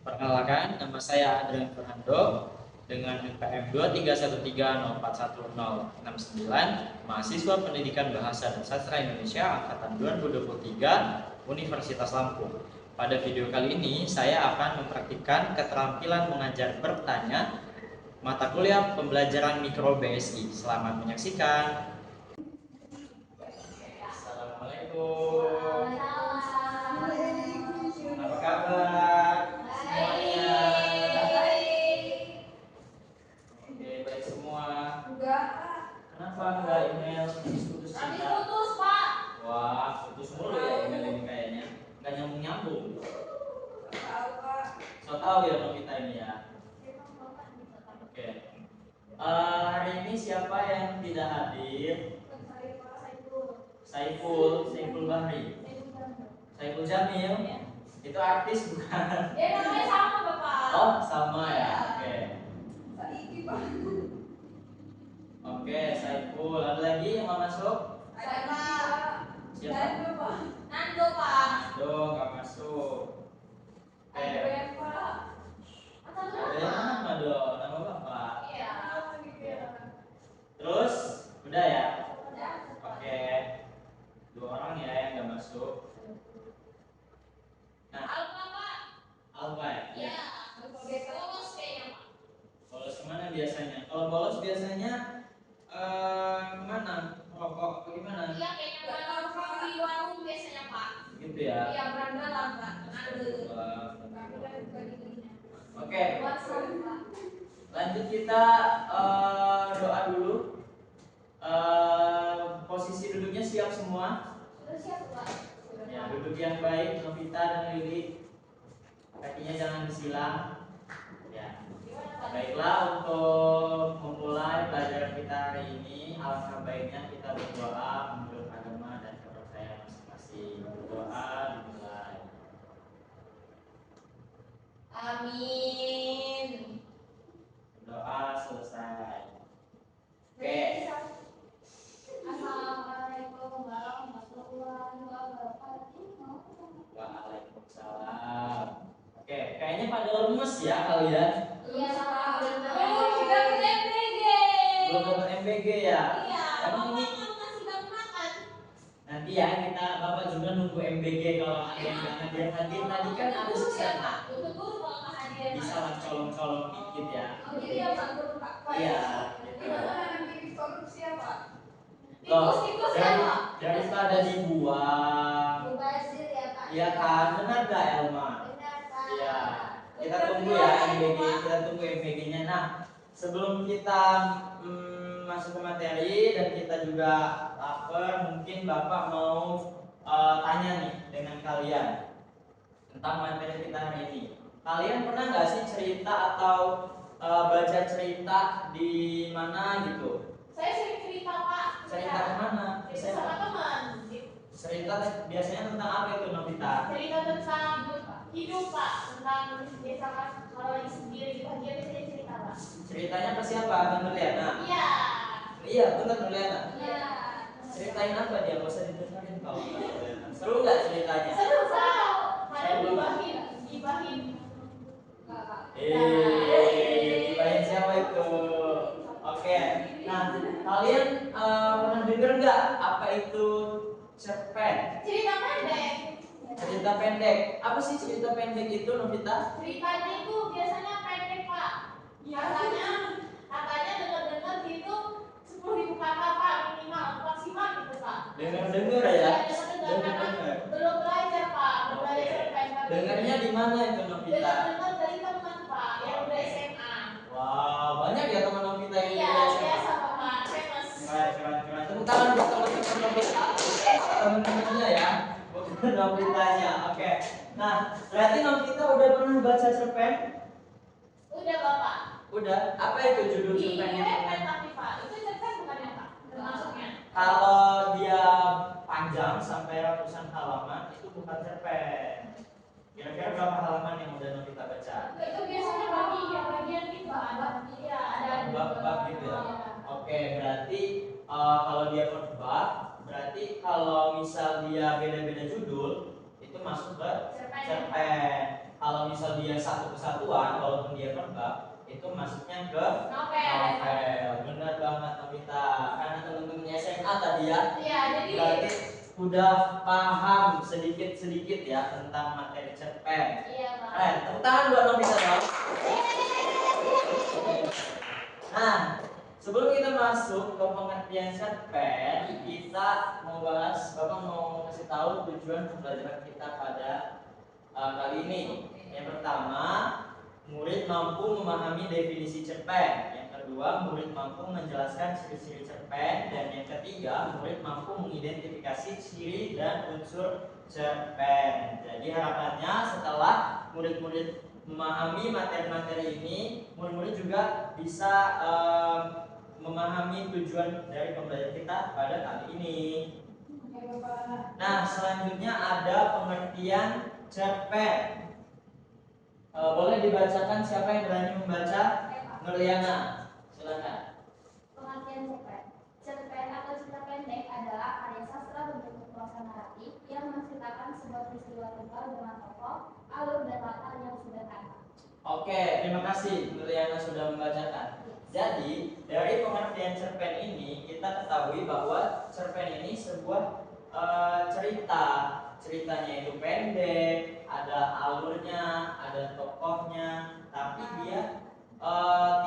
Perkenalkan, nama saya Adrian Fernando dengan NPM 231304169, mahasiswa Pendidikan Bahasa dan Sastra Indonesia angkatan 2023 Universitas Lampung. Pada video kali ini saya akan mempraktikkan keterampilan mengajar bertanya mata kuliah pembelajaran mikro BSI. Selamat menyaksikan. Assalamualaikum. Apa kabar semuanya? Oke, baik semua. Kenapa enggak email putus Habis kita? putus, Pak. Wah, putus mulu ya email ini kayaknya. Enggak nyambung-nyambung. So tahu ya Novita ini ya. Oke. Hari ini siapa yang tidak hadir? Saiful Bahri. Saiful Jamil. Itu artis bukan? Dia namanya sama, Bapak. Oh, sama ya. Oke. Oke, Saiful. Ada lagi yang mau masuk? Sama. Siapa? Nando, Pak. Nando nggak masuk. Oke. Ada yang, Pak. Ada yang nama dong, nama bapak. Iya. Terus, udah ya? Udah. Oke. 2 orang ya yang nggak masuk. Nah, Alfa, Pak. Alfa ya? Iya. Bolos kayaknya, Pak. Bolos kemana biasanya? Kalau bolos biasanya kemana? Rokok apa gimana? Iya, kayaknya nongkrong di warung biasanya, Pak. Gitu ya? Iya, berandalan, Pak. Ada. Oke, WhatsApp. lanjut kita doa dulu. Posisi duduknya siap semua? Sudah siap, Pak. Ya, duduk yang baik, Novita dan Lili. Kakinya jangan disilang. Ya. Baiklah, untuk memulai pelajaran kita hari ini, alangkah baiknya kita berdoa menurut agama dan kepercayaan masing-masing. Berdoa dimulai. Amin. Doa selesai. Oke. Assalamualaikum warahmatullahi wabarakatuh. Waalaikumsalam. Oke, kayaknya pada lemes ya kalian. Iya, Pak. Belum dapat MBG. Belum dapat MBG ya? Iya. Emang ini Masih belum makan. nanti ya Bapak juga nunggu MBG kalau ada yang nggak hadir tadi kan ada sisa. Untuk guru kalau nggak hadir. Bisa lah colong-colong dikit ya. Oh, jadi ya Pak guru Pak. Iya. Gitu. Loh, Tikus ya Pak. daripada dibuang. Mubazir ya Pak. Iya kan, benar gak Elma? Benar Pak. Iya. Kita tunggu ya MBG, kita tunggu MBG-nya. Nah, sebelum kita masuk ke materi dan kita juga lapar, mungkin Bapak mau tanya nih dengan kalian tentang materi kita hari ini. Kalian pernah nggak sih cerita atau baca cerita di mana gitu? Saya sering cerita Pak. Cerita kemana? Cerita sama teman. Cerita biasanya tentang apa itu Novita? Cerita tentang hidup Pak, tentang biasa kalau lagi sendiri di bagian biasanya cerita Pak. Ceritanya ke siapa? Tante Liana? Iya. Iya, benar Tante Liana. Iya. Ceritain apa dia? Gak usah didengerin kalau Tante Liana. Seru nggak ceritanya? Seru Pak. Ada gibahin. Gibahin siapa itu? Oke. Nah, kalian pernah denger nggak apa itu cerpen? Cerita pendek. Cerita pendek. Apa sih cerita pendek itu, Novita? Ceritanya itu biasanya pendek Pak. Katanya dengar-dengar gitu 10.000 kata Pak minimal maksimal gitu Pak. Dengar-dengar ya? Iya, dengar-dengar karena Dengar-dengar. belum belajar Pak, belum belajar cerpen. Dengarnya di mana itu Novita? Dengar-dengar dari teman Pak yang udah SMA. Wow, banyak ya teman Novita yang Iya, udah SMA. biasa Pak, famous. Keren. Tepuk tangan buat teman-teman Novita. Teman-temannya ya, bukan Novitanya. Oke. Nah, berarti Novita udah pernah baca cerpen? Udah Bapak. Udah. Apa itu judul Di cerpennya? cerpen tapi Pak, itu cerpen bukan ya Pak? Termasuknya. Kalau dia panjang sampai ratusan halaman itu bukan cerpen. Kira-kira berapa halaman yang udah Novita baca? Itu biasanya bagian gitu Pak. Ada Bab-bab gitu ya. Oke, berarti kalau dia per bab, berarti kalau misal dia beda-beda judul itu masuk ke cerpen. Kalau misal misal dia satu kesatuan, walaupun dia per bab, itu masuknya ke Novel. Benar banget Novita. Karena teman-teman SMA tadi ya. Iya, jadi Berarti udah paham sedikit-sedikit ya tentang materi cerpen. iya, Pak. Keren, tepuk tangan buat Novita dong. Nah, sebelum kita masuk ke pengertian cerpen, kita mau bahas, Bapak mau kasih tahu tujuan pembelajaran kita pada kali ini. Yang pertama, murid mampu memahami definisi cerpen. Yang kedua, murid mampu menjelaskan ciri-ciri cerpen. Dan yang ketiga, murid mampu mengidentifikasi ciri dan unsur cerpen. Jadi harapannya setelah murid-murid memahami materi-materi ini, murid-murid juga bisa memahami tujuan dari pembelajaran kita pada kali ini. Nah, selanjutnya ada pengertian cerpen. Boleh dibacakan, siapa yang berani membaca? Merliana, silakan. Pengertian cerpen. Cerpen atau cerita pendek adalah karya sastra berbentuk prosa naratif yang menceritakan sebuah peristiwa tunggal dengan tokoh, alur dan latar yang sederhana. Oke, terima kasih Merliana sudah membacakan. Jadi, dari pengertian cerpen ini kita ketahui bahwa cerpen ini sebuah cerita. Ceritanya itu pendek, ada alurnya, ada tokohnya, tapi dia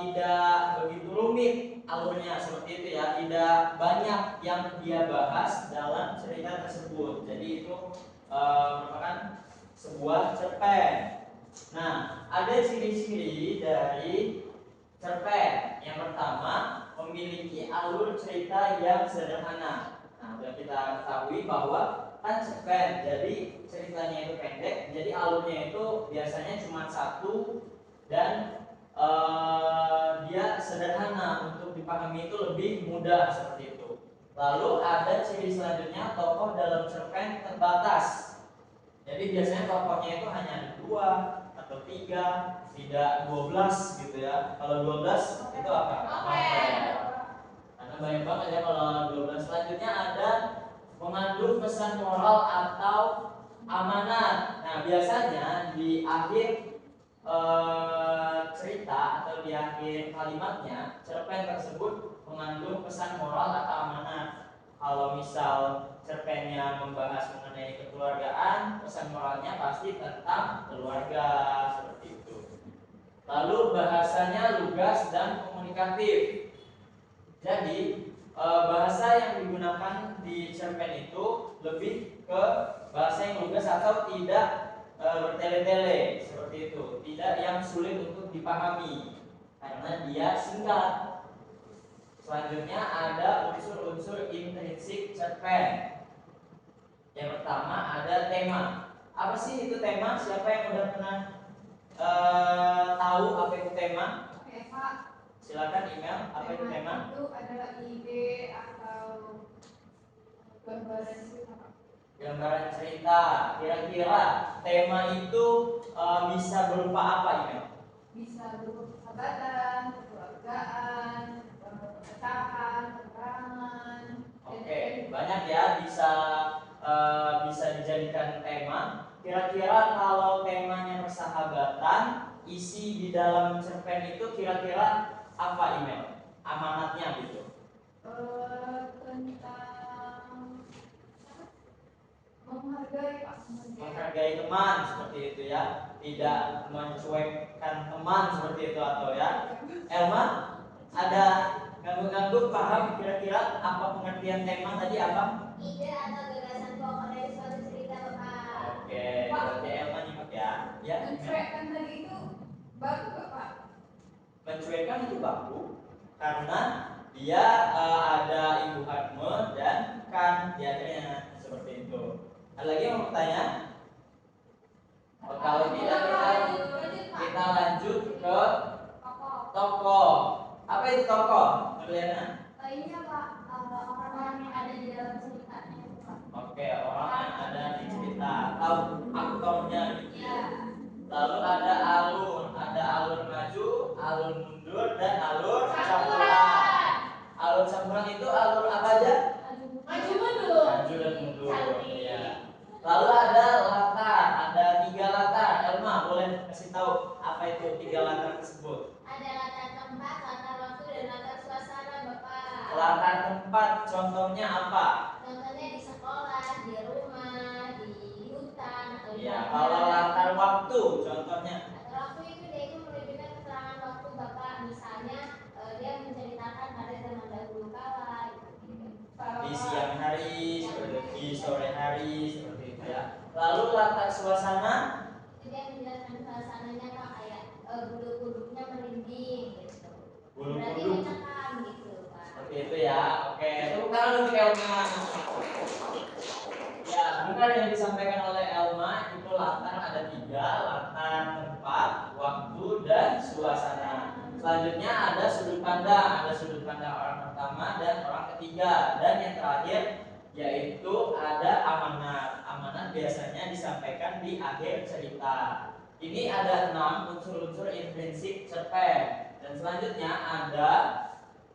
tidak begitu rumit alurnya, seperti itu ya. Tidak banyak yang dia bahas dalam cerita tersebut. Jadi itu merupakan sebuah cerpen. Nah, ada ciri-ciri dari cerpen. Yang pertama, memiliki alur cerita yang sederhana. Nah, sudah kita ketahui bahwa kan cerpen, jadi ceritanya itu pendek, jadi alurnya itu biasanya cuma satu dan dia sederhana, untuk dipahami itu lebih mudah, seperti itu. Lalu ada ciri selanjutnya, tokoh dalam cerpen terbatas. Jadi biasanya tokohnya itu hanya ada 2 atau 3, tidak 12 gitu ya. Kalau 12 itu apa? Karena banyak banget ya kalau 12. Selanjutnya ada mengandung pesan moral atau amanat. Nah, biasanya di akhir cerita atau di akhir kalimatnya, cerpen tersebut mengandung pesan moral atau amanat. Kalau misal cerpennya membahas mengenai kekeluargaan, pesan moralnya pasti tentang keluarga, seperti itu. Lalu bahasanya lugas dan komunikatif. Jadi bahasa yang digunakan di cerpen itu lebih ke bahasa yang lugas atau tidak bertele-tele, seperti itu. Tidak yang sulit untuk dipahami karena dia singkat. Selanjutnya ada unsur-unsur intrinsik cerpen. Yang pertama ada tema. Apa sih itu tema? Siapa yang udah pernah tahu apa itu tema? Oke, Pak. Silakan email. Apa itu tema? Itu adalah ide atau gambaran cerita. Gambaran cerita. Kira-kira tema itu bisa berupa apa, email? Bisa berupa persahabatan, kekeluargaan, perpecahan, peperangan. Oke, banyak ya, bisa dijadikan tema. Kira-kira kalau temanya persahabatan, isi di dalam cerpen itu kira-kira apa, email? Amanatnya gitu. Tentang menghargai, Pak. Menghargai teman, seperti itu ya. Tidak mencuekkan teman, seperti itu, atau ya. Elma, ada ganggu-ganggu paham kira-kira apa pengertian tema tadi apa? Ide atau gagasan pokok dari suatu cerita, Bapak. Oke, berarti Elma nyimak ya. Ya, mencuekkan tadi itu bagus, Pak. Mencuekkan itu baku karena dia ada ibu harme dan kan di akhirnya, seperti itu. Ada lagi yang mau bertanya? Kalau tidak kita lanjut ke tokoh. Apa itu tokoh, Juliana? Ini Pak, orang-orang yang ada di dalam ceritanya itu, Pak. Oke, orang yang ada di cerita atau aktornya gitu. Iya. Lalu ada alur maju, alur mundur, dan alur campuran. Alur campuran itu alur apa aja? Maju mundur. Maju dan mundur. Ya. Lalu ada latar, ada 3 latar. Elma boleh kasih kasih tahu apa itu 3 latar tersebut. Ada latar tempat, latar waktu, dan latar suasana, Bapak. Latar tempat contohnya apa? Contohnya di sekolah, di rumah, di hutan, atau di Ya, mana. kalau latar waktu contohnya. Latar waktu dia itu menunjukkan keterangan waktu, Bapak. Misalnya dia menceritakan pada zaman dahulu kala gitu. Di siang hari, di sore hari, seperti itu ya. Lalu latar suasana, itu dia menjelaskan suasananya, Pak, kayak bulu-bulunya merinding gitu. Berarti bulu-bulu, mencekam gitu, Pak. seperti itu ya. Oke, tepuk tangan untuk Elma. Ya, benar yang disampaikan oleh Elma, itu latar ada 3, latar tempat, waktu, dan suasana. Selanjutnya ada sudut pandang, orang pertama dan orang ketiga, dan yang terakhir yaitu ada amanat. Amanat biasanya disampaikan di akhir cerita. Ini ada 6 unsur-unsur intrinsik cerpen, dan selanjutnya ada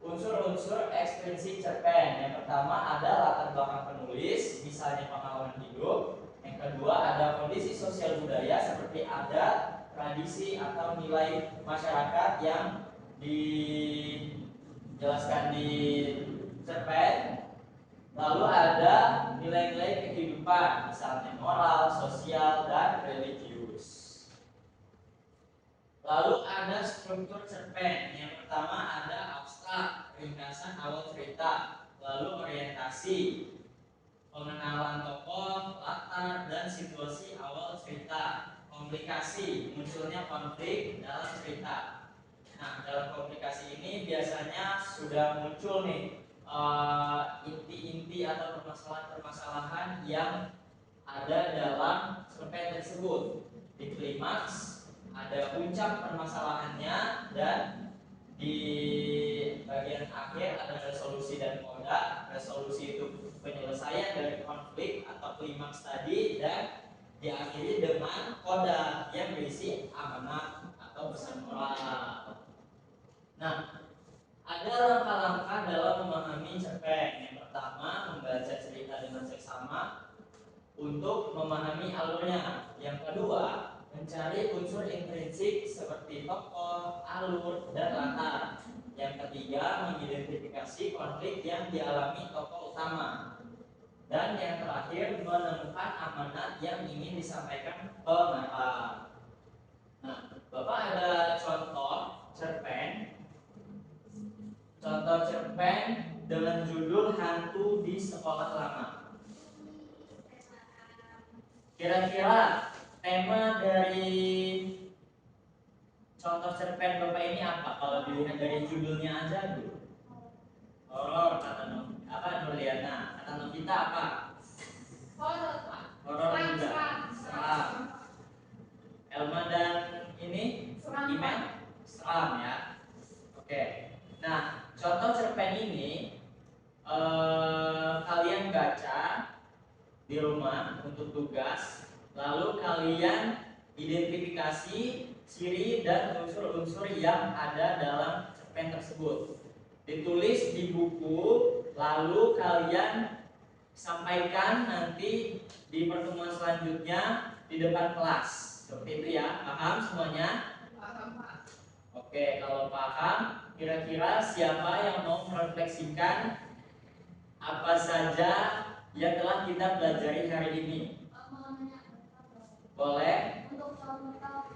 unsur-unsur ekstrinsik cerpen. Yang pertama ada latar belakang penulis, misalnya pengalaman hidup. Yang kedua ada kondisi sosial budaya seperti adat, tradisi atau nilai masyarakat yang dijelaskan di cerpen. Lalu ada nilai-nilai kehidupan, misalnya moral, sosial, dan religius. Lalu ada struktur cerpen. Yang pertama ada abstrak, ringkasan awal cerita. Lalu orientasi, pengenalan tokoh, latar, dan situasi awal cerita. Komplikasi, munculnya konflik dalam cerita. Nah, dalam komplikasi ini biasanya sudah muncul nih inti-inti atau permasalahan-permasalahan yang ada dalam cerpen tersebut. Di klimaks ada puncak permasalahannya, dan di bagian akhir ada resolusi dan koda. Resolusi itu penyelesaian dari konflik atau klimaks tadi, dan diakhiri dengan koda yang berisi amanat atau pesan moral. Nah, ada langkah-langkah dalam memahami cerpen. Yang pertama, membaca cerita dengan seksama untuk memahami alurnya. Yang kedua, mencari unsur intrinsik seperti tokoh, alur, dan latar. Yang ketiga, mengidentifikasi konflik yang dialami tokoh utama. Dan yang terakhir, menemukan amanat yang ingin disampaikan pengarang. Nah, Bapak ada contoh cerpen. Contoh cerpen dengan judul Hantu di Sekolah Lama. Kira-kira tema dari contoh cerpen Bapak ini apa? Kalau dilihat dari judulnya aja dulu. Horor kata Nurliana. Kata Novita apa? Horor, Pak. Horor juga. Seram. Elma dan ini Imen seram ya. Oke. Nah, contoh cerpen ini kalian baca di rumah untuk tugas, lalu kalian identifikasi ciri dan unsur-unsur yang ada dalam cerpen tersebut. Ditulis di buku, lalu kalian sampaikan nanti di pertemuan selanjutnya di depan kelas. Seperti itu ya, paham semuanya? Paham, Pak. Oke, kalau paham, kira-kira siapa yang mau merefleksikan apa saja yang telah kita pelajari hari ini? Boleh? Untuk contoh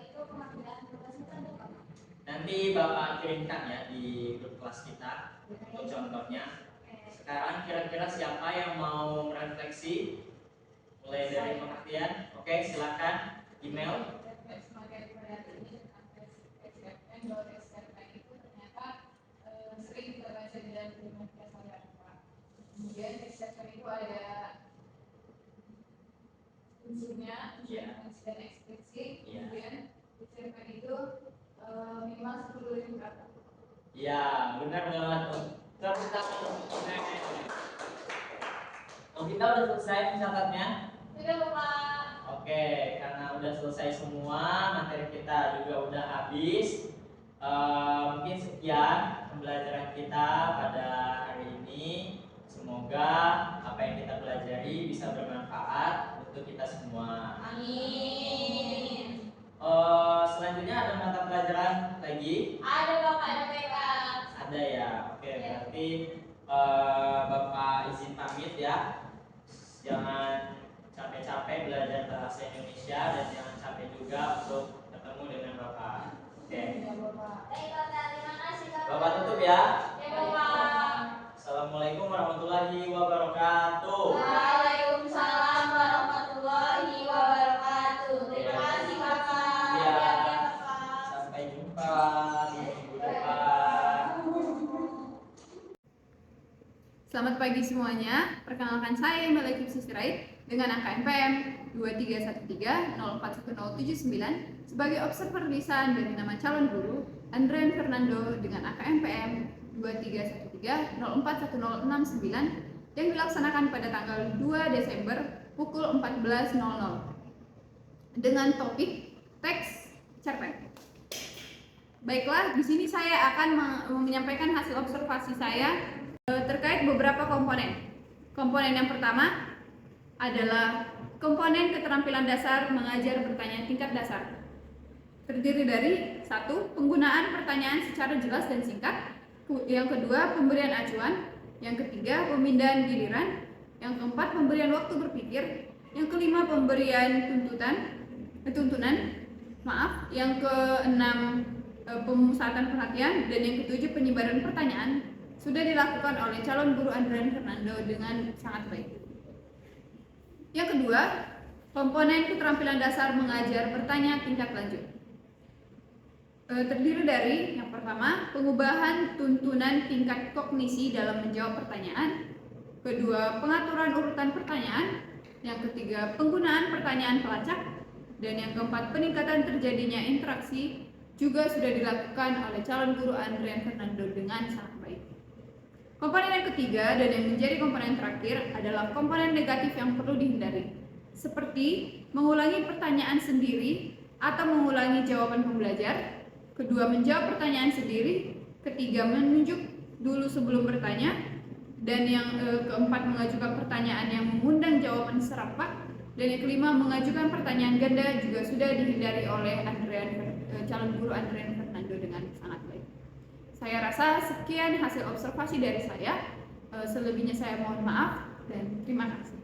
itu pengertian tugas itu apa? Nanti Bapak kirimkan ya di grup kelas kita untuk contohnya. Sekarang kira-kira siapa yang mau merefleksi? Mulai dari pengertian. Oke, silakan email. Sering kita baca di dalam dunia keseharian, Pak. Kemudian cerpen itu ada unsurnya, dan eksplisit. Kemudian cerpen itu minimal 10.000 kata. Ya, benar banget. Tepuk tangan. Kita udah selesai mencatatnya? Sudah, Bapak. Oke, karena udah selesai semua, materi kita juga udah habis. Mungkin sekian pembelajaran kita pada hari ini. Semoga apa yang kita pelajari bisa bermanfaat untuk kita semua. Amin. Peggy? Ada Bapak, ada PK. Ada ya. Oke, Ya. berarti Bapak izin pamit ya. Jangan capek-capek belajar bahasa Indonesia dan jangan capek juga untuk ketemu dengan Bapak. Oke. Ya, Bapak. Baik Bapak, terima kasih Bapak. Bapak tutup ya. Ya Bapak. Assalamualaikum warahmatullahi wabarakatuh. Waalaikumsalam warahmatullahi wabarakatuh. Terima kasih Bapak. Ya. Ya, Bapak. Sampai jumpa di minggu depan. Selamat pagi semuanya. Perkenalkan saya Melek Sirait dengan angka NPM 2313041079 sebagai observer lisan dari nama calon guru Andren Fernando dengan angka NPM 2313041069 yang dilaksanakan pada tanggal 2 Desember pukul 14.00 dengan topik teks cerpen. Baiklah, di sini saya akan menyampaikan hasil observasi saya terkait beberapa komponen. Komponen yang pertama adalah komponen keterampilan dasar mengajar bertanya tingkat dasar. Terdiri dari 1. Penggunaan pertanyaan secara jelas dan singkat. Yang kedua, pemberian acuan. Yang ketiga, pemindahan giliran. Yang keempat, pemberian waktu berpikir. Yang kelima, pemberian tuntunan. Yang keenam, pemusatan perhatian. Dan yang ketujuh, penyebaran pertanyaan sudah dilakukan oleh calon guru Andren Fernando dengan sangat baik. Yang kedua, komponen keterampilan dasar mengajar bertanya tingkat lanjut. Terdiri dari yang pertama, pengubahan tuntunan tingkat kognisi dalam menjawab pertanyaan. Kedua, pengaturan urutan pertanyaan. Yang ketiga, penggunaan pertanyaan pelacak. Dan yang keempat, peningkatan terjadinya interaksi juga sudah dilakukan oleh calon guru Andren Fernando dengan sangat baik. Komponen yang ketiga dan yang menjadi komponen terakhir adalah komponen negatif yang perlu dihindari, seperti mengulangi pertanyaan sendiri atau mengulangi jawaban pembelajar. Kedua, menjawab pertanyaan sendiri. Ketiga, menunjuk dulu sebelum bertanya. Dan yang keempat, mengajukan pertanyaan yang mengundang jawaban serempak. Dan yang kelima, mengajukan pertanyaan ganda juga sudah dihindari oleh calon guru Andren Fernando dengan sangat baik. Saya rasa sekian hasil observasi dari saya. Selebihnya saya mohon maaf dan terima kasih.